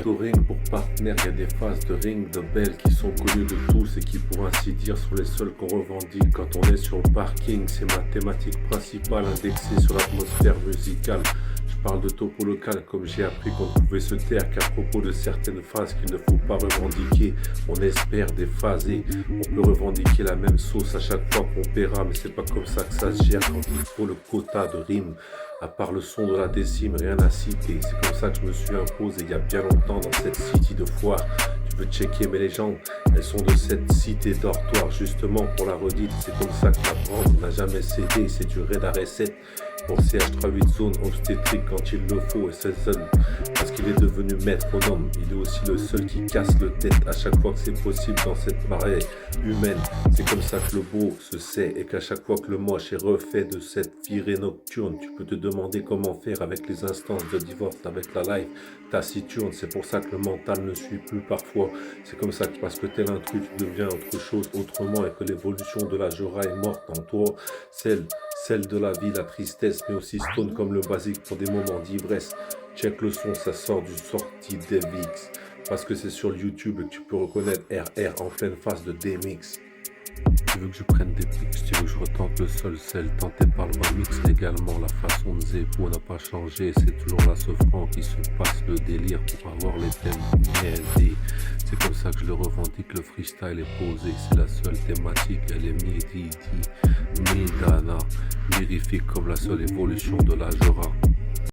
au ring pour partenaire, y a des phases de ring de belles qui sont connues de tous et qui pour ainsi dire sont les seules qu'on revendique quand on est sur le parking. C'est ma thématique principale indexée sur l'atmosphère musicale. Je parle de topo local comme j'ai appris qu'on pouvait se taire qu'à propos de certaines phases qu'il ne faut pas revendiquer. On espère déphaser, on peut revendiquer la même sauce à chaque fois qu'on paiera, mais c'est pas comme ça que ça se gère quand il faut le quota de rimes. À part le son de la décime, rien à citer. C'est comme ça que je me suis imposé il y a bien longtemps dans cette city de foire. Tu veux checker mes légendes, elles sont de cette cité dortoir. Justement pour la redite, c'est comme ça que la brande n'a jamais cédé. C'est du raid à recette pour CH38 zone obstétrique quand il le faut. Et c'est seul parce qu'il est devenu maître au nom. Il est aussi le seul qui casse le tête à chaque fois que c'est possible dans cette marée humaine. C'est comme ça que le beau se sait et qu'à chaque fois que le moche est refait de cette virée nocturne, tu peux te demander comment faire avec les instances de divorce, avec la life taciturne. C'est pour ça que le mental ne suit plus parfois. C'est comme ça que parce que tel intrus tu deviens autre chose autrement et que l'évolution de la Jora est morte en toi. Celle de la vie, la tristesse, mais aussi stone comme le basique pour des moments d'ivresse. Check le son, ça sort du sortie DevX. Parce que c'est sur YouTube que tu peux reconnaître RR en pleine phase de D-Mix. Tu veux que je prenne des pics, tu veux que je retente le sol, celle tenté par le mix légalement. La façon de Zeppo n'a pas changé, c'est toujours là ce franc qui se passe le délire pour avoir les thèmes midi. C'est comme ça que je le revendique, le freestyle est posé, c'est la seule thématique, elle est midi, midana, mirifique comme la seule évolution de la Jora.